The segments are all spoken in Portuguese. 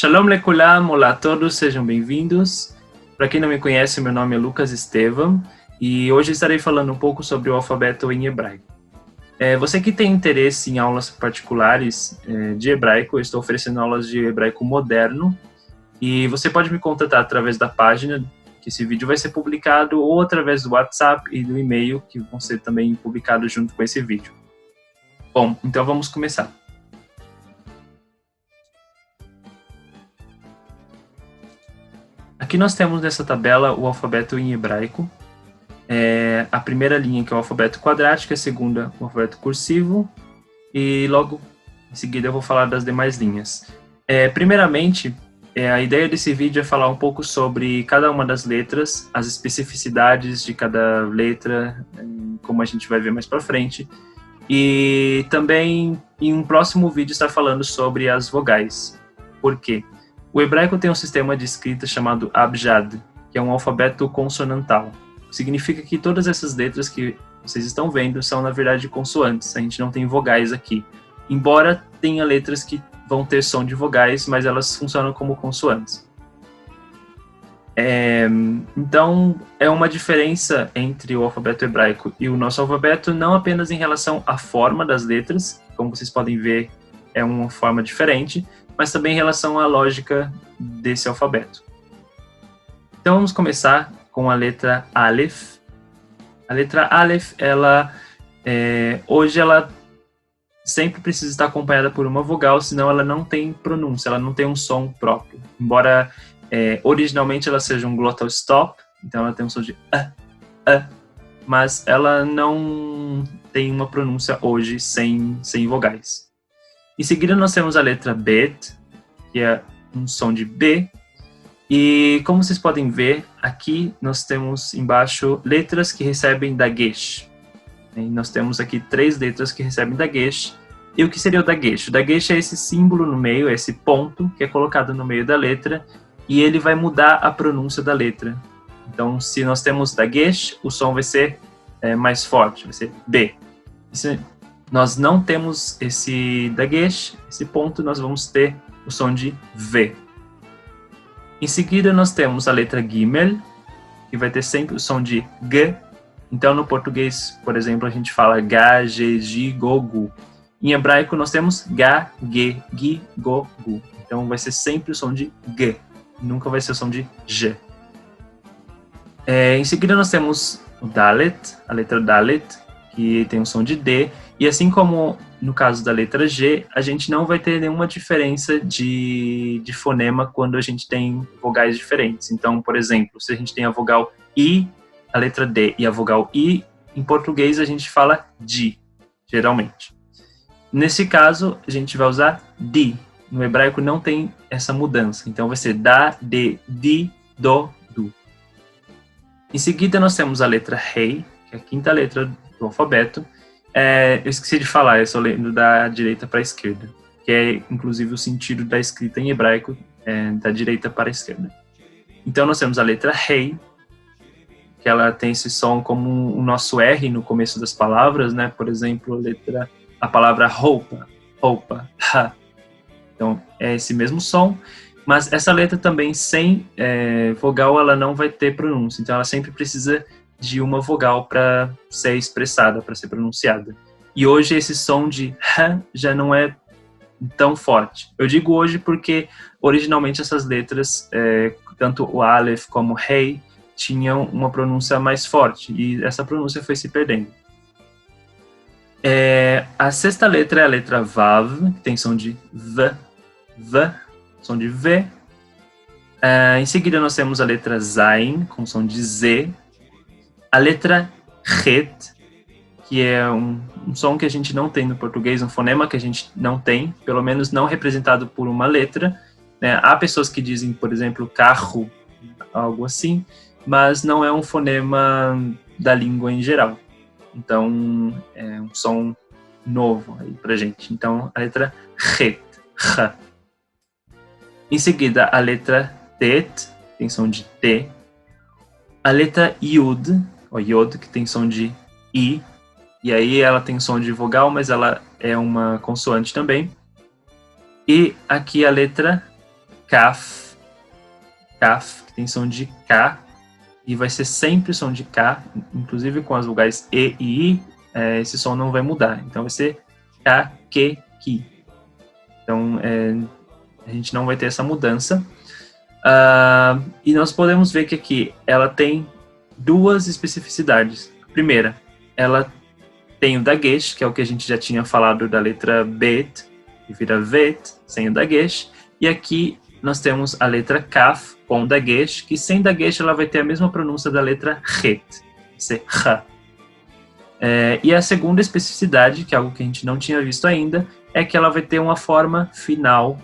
Shalom lekulam, olá a todos, sejam bem-vindos. Para quem não me conhece, meu nome é Lucas Estevam e hoje estarei falando um pouco sobre o alfabeto em hebraico. Você que tem interesse em aulas particulares de hebraico, eu estou oferecendo aulas de hebraico moderno e você pode me contatar através da página que esse vídeo vai ser publicado ou através do WhatsApp e do e-mail que vão ser também publicados junto com esse vídeo. Bom, então vamos começar. Aqui nós temos nessa tabela o alfabeto em hebraico. A primeira linha que é o alfabeto quadrático, a segunda o alfabeto cursivo e logo em seguida eu vou falar das demais linhas. Primeiramente, a ideia desse vídeo é falar um pouco sobre cada uma das letras, as especificidades de cada letra, como a gente vai ver mais para frente, e também em um próximo vídeo estar falando sobre as vogais. Por quê? O hebraico tem um sistema de escrita chamado Abjad, que é um alfabeto consonantal. Significa que todas essas letras que vocês estão vendo são, na verdade, consoantes. A gente não tem vogais aqui. Embora tenha letras que vão ter som de vogais, mas elas funcionam como consoantes. Então, é uma diferença entre o alfabeto hebraico e o nosso alfabeto, não apenas em relação à forma das letras, como vocês podem ver, é uma forma diferente, mas também em relação à lógica desse alfabeto. Então vamos começar com a letra Aleph. A letra Aleph, hoje ela sempre precisa estar acompanhada por uma vogal, senão ela não tem pronúncia, ela não tem um som próprio. Embora originalmente ela seja um glottal stop, então ela tem um som de mas ela não tem uma pronúncia hoje sem vogais. Em seguida nós temos a letra Bet, que é um som de B, e como vocês podem ver, aqui nós temos embaixo letras que recebem dagesh. E nós temos aqui 3 letras que recebem dagesh. E o que seria o dagesh? O dagesh é esse símbolo no meio, esse ponto que é colocado no meio da letra, e ele vai mudar a pronúncia da letra. Então, se nós temos dagesh, o som vai ser mais forte, vai ser B. Se nós não temos esse dagesh, esse ponto, nós vamos ter o som de V. Em seguida, nós temos a letra Gimel, que vai ter sempre o som de G. Então, no português, por exemplo, a gente fala Ga, Ge, Gi, Go, Gu. Em hebraico, nós temos Ga, Ge, Gi, Go, Gu. Então, vai ser sempre o som de G. Nunca vai ser o som de G. Em seguida, nós temos o Dalet, a letra Dalet, que tem um som de D. E assim como no caso da letra G, a gente não vai ter nenhuma diferença de fonema quando a gente tem vogais diferentes. Então, por exemplo, se a gente tem a vogal I, a letra D e a vogal I, em português a gente fala di, geralmente. Nesse caso, a gente vai usar di. No hebraico não tem essa mudança. Então vai ser da, de, di, do, du. Em seguida, nós temos a letra Rei, que é a quinta letra do alfabeto. Eu esqueci de falar, eu estou lendo da direita para a esquerda, que é inclusive o sentido da escrita em hebraico, da direita para a esquerda. Então nós temos a letra Rei, que ela tem esse som como o nosso R no começo das palavras, né? Por exemplo, a palavra roupa, ha. Então é esse mesmo som, mas essa letra também sem vogal ela não vai ter pronúncia, então ela sempre precisa de uma vogal para ser expressada, para ser pronunciada. E hoje esse som de ha já não é tão forte. Eu digo hoje porque originalmente essas letras, tanto o Aleph como o Rei, tinham uma pronúncia mais forte e essa pronúncia foi se perdendo. A sexta letra é a letra Vav, que tem som de V, som de V. Em seguida nós temos a letra Zain, com som de Z. A letra Het, que é um som que a gente não tem no português, um fonema que a gente não tem, pelo menos não representado por uma letra, né? Há pessoas que dizem, por exemplo, carro, algo assim, mas não é um fonema da língua em geral. Então, é um som novo aí pra gente. Então, a letra Het, H. Em seguida, a letra Tet, tem som de T. A letra Yud, o Yod, que tem som de I, e aí ela tem som de vogal, mas ela é uma consoante também. E aqui a letra kaf, kaf, que tem som de K, e vai ser sempre som de K, inclusive com as vogais E e I, esse som não vai mudar. Então vai ser K, Q, Ki. Então a gente não vai ter essa mudança. E nós podemos ver que aqui ela tem duas especificidades. A primeira, ela tem o dagesh, que é o que a gente já tinha falado da letra Bet, que vira Vet, sem o dagesh. E aqui nós temos a letra Kaf com dagesh, que sem dagesh ela vai ter a mesma pronúncia da letra Het, vai ser H. E a segunda especificidade, que é algo que a gente não tinha visto ainda, é que ela vai ter uma forma final,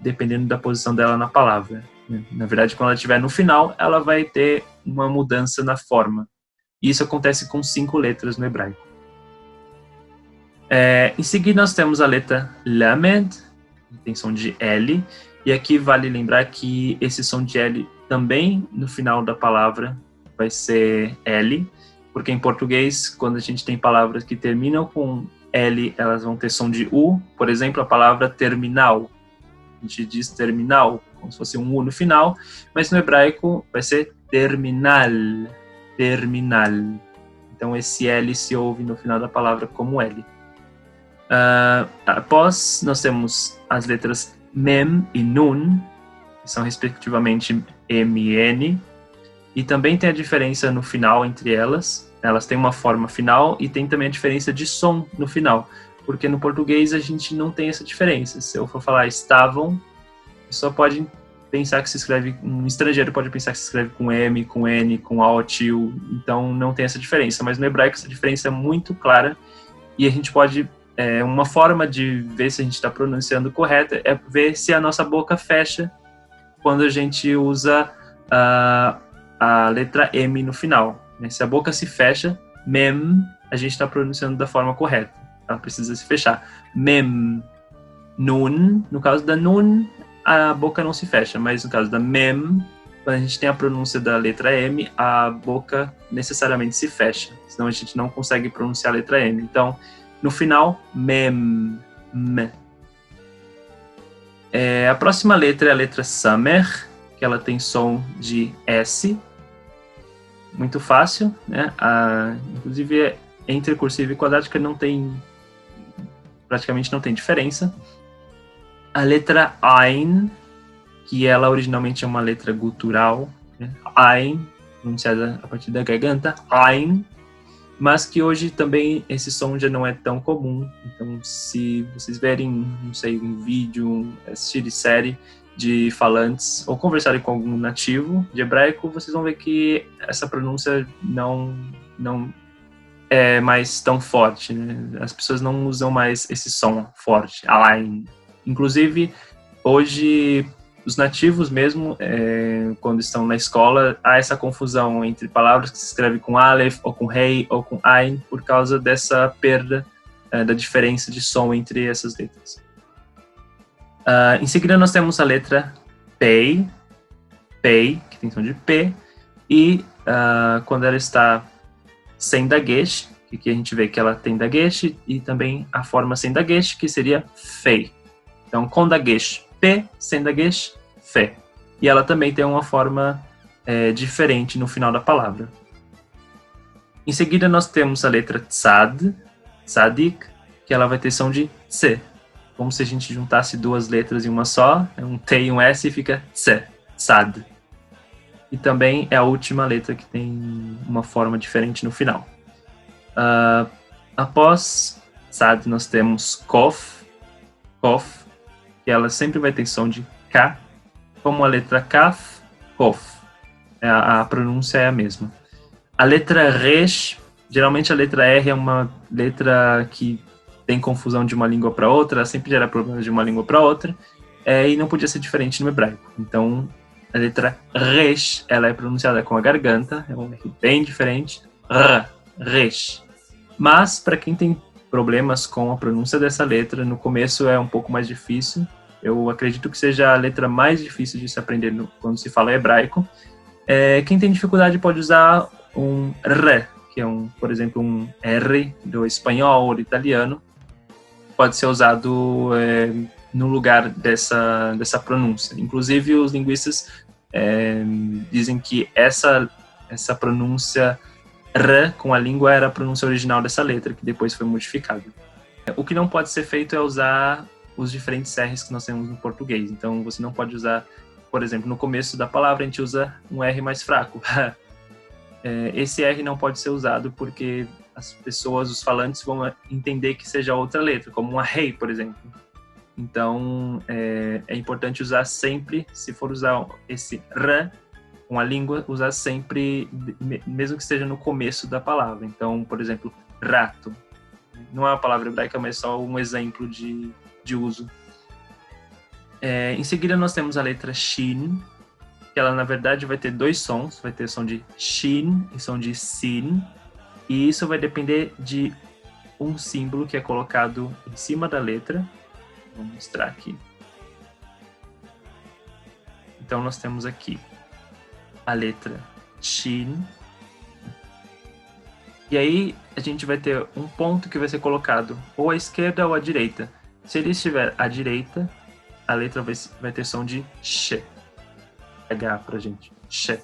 dependendo da posição dela na palavra. Na verdade, quando ela estiver no final, ela vai ter uma mudança na forma. E isso acontece com 5 letras no hebraico. Em seguida, nós temos a letra Lamed, que tem som de L, e aqui vale lembrar que esse som de L também no final da palavra vai ser L, porque em português, quando a gente tem palavras que terminam com L, elas vão ter som de U. Por exemplo, a palavra terminal. A gente diz terminal, como se fosse um U no final, mas no hebraico vai ser terminal, terminal. Então esse L se ouve no final da palavra como L. Após, nós temos as letras Mem e Nun, que são respectivamente M e N, e também tem a diferença no final entre elas. Elas têm uma forma final e tem também a diferença de som no final, porque no português a gente não tem essa diferença. Se eu for falar estavam, a pessoa pode pensar que se escreve, um estrangeiro pode pensar que se escreve com M, com N, com A, tio, então não tem essa diferença, mas no hebraico essa diferença é muito clara e a gente pode, uma forma de ver se a gente está pronunciando correto é ver se a nossa boca fecha quando a gente usa a letra M no final. Se a boca se fecha, mem, a gente está pronunciando da forma correta. Ela precisa se fechar. Mem, nun, no caso da nun, a boca não se fecha, mas no caso da mem, quando a gente tem a pronúncia da letra M, a boca necessariamente se fecha, senão a gente não consegue pronunciar a letra M. Então, no final, mem, me. A próxima letra é a letra Samer, que ela tem som de S, muito fácil, né? Inclusive, entre cursiva e quadrática praticamente não tem diferença. A letra Ain, que ela originalmente é uma letra gutural, né? Ain, pronunciada a partir da garganta, Ain, mas que hoje também esse som já não é tão comum. Então, se vocês verem, não sei, um vídeo, assistirem série de falantes ou conversarem com algum nativo de hebraico, vocês vão ver que essa pronúncia não é mais tão forte, né? As pessoas não usam mais esse som forte, Ain. Inclusive, hoje, os nativos mesmo, quando estão na escola, há essa confusão entre palavras que se escrevem com Aleph, ou com Rei, ou com Ain, por causa dessa perda da diferença de som entre essas letras. Em seguida, nós temos a letra Pei, que tem som de P, e quando ela está sem dagesh, que aqui a gente vê que ela tem dagesh, e também a forma sem dagesh, que seria Fei. Então, com dagesh, P, sem dagesh, Fé. E ela também tem uma forma diferente no final da palavra. Em seguida, nós temos a letra Tzad, Tzadik, que ela vai ter som de Tse. Como se a gente juntasse duas letras em uma só, um T e um S e fica Tse, Tzad. E também é a última letra que tem uma forma diferente no final. Após Tzad, nós temos Kof, que ela sempre vai ter som de K, como a letra Kaf, Kof. A pronúncia é a mesma. A letra Resh, geralmente a letra R é uma letra que tem confusão de uma língua para outra, sempre gera problemas de uma língua para outra, e não podia ser diferente no hebraico. Então, a letra Resh, ela é pronunciada com a garganta, é um R bem diferente, Resh. Mas, para quem tem problemas com a pronúncia dessa letra, no começo é um pouco mais difícil. Eu acredito que seja a letra mais difícil de se aprender quando se fala hebraico. Quem tem dificuldade pode usar um R, que é, por exemplo, um R do espanhol ou do italiano. Pode ser usado no lugar dessa pronúncia. Inclusive, os linguistas dizem que essa pronúncia R com a língua era a pronúncia original dessa letra, que depois foi modificada. O que não pode ser feito é usar os diferentes R's que nós temos no português. Então, você não pode usar, por exemplo, no começo da palavra a gente usa um R mais fraco. Esse R não pode ser usado porque as pessoas, os falantes, vão entender que seja outra letra, como uma rei, por exemplo. Então, é importante usar sempre, se for usar esse R com a língua, usar sempre, mesmo que esteja no começo da palavra. Então, por exemplo, rato. Não é uma palavra hebraica, mas só um exemplo de uso. Em seguida, nós temos a letra Shin, que ela, na verdade, vai ter dois sons. Vai ter som de Shin e som de Sin. E isso vai depender de um símbolo que é colocado em cima da letra. Vou mostrar aqui. Então, nós temos aqui a letra Shin. E aí, a gente vai ter um ponto que vai ser colocado ou à esquerda ou à direita. Se ele estiver à direita, a letra vai ter som de Sh. H pra gente. Sh.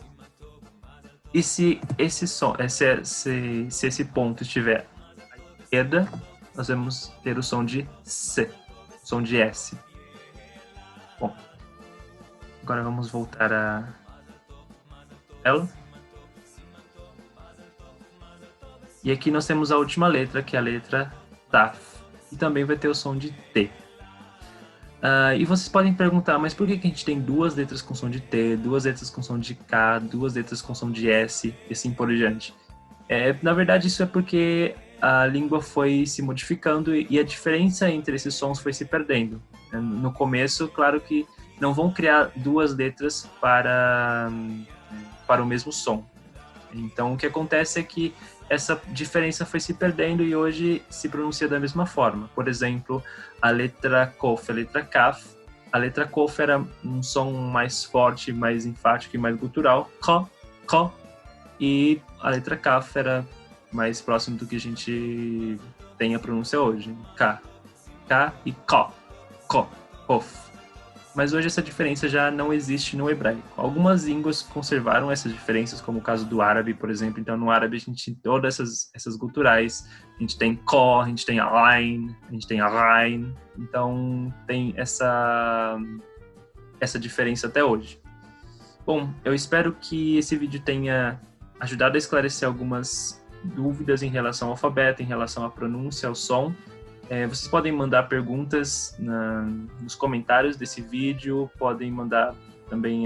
E se esse som, se esse ponto estiver à esquerda, nós vamos ter o som de C. Som de S. Bom, agora vamos voltar a ela. E aqui nós temos a última letra, que é a letra Taf. E também vai ter o som de T. E vocês podem perguntar, mas por que a gente tem duas letras com som de T, duas letras com som de K, duas letras com som de S, e assim por diante? Na verdade, isso é porque a língua foi se modificando e a diferença entre esses sons foi se perdendo. No começo, claro que não vão criar duas letras para o mesmo som. Então, o que acontece é que essa diferença foi se perdendo e hoje se pronuncia da mesma forma. Por exemplo, a letra Kof, a letra Kaf. A letra Kof era um som mais forte, mais enfático e mais gutural. Ko, ko. E a letra Kaf era mais próximo do que a gente tem a pronúncia hoje. K. K e Ko. Ko. Kof. Mas hoje essa diferença já não existe no hebraico. Algumas línguas conservaram essas diferenças, como o caso do árabe, por exemplo. Então, no árabe, a gente tem todas essas guturais. A gente tem ko, a gente tem alain, a gente tem arain. Então, tem essa diferença até hoje. Bom, eu espero que esse vídeo tenha ajudado a esclarecer algumas dúvidas em relação ao alfabeto, em relação à pronúncia, ao som. Vocês podem mandar perguntas nos comentários desse vídeo, podem mandar também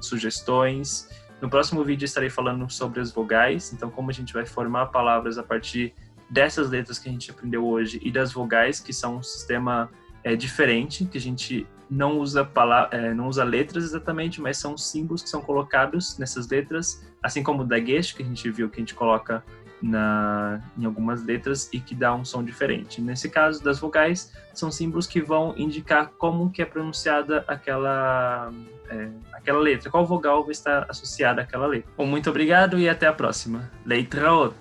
sugestões. No próximo vídeo estarei falando sobre as vogais, então como a gente vai formar palavras a partir dessas letras que a gente aprendeu hoje e das vogais, que são um sistema diferente, que a gente não usa letras exatamente, mas são símbolos que são colocados nessas letras, assim como o dagesh, que a gente viu que a gente coloca em algumas letras e que dá um som diferente. Nesse caso das vogais, são símbolos que vão indicar como que é pronunciada aquela letra, qual vogal vai estar associada àquela letra. Bom, muito obrigado e até a próxima. Leitraot!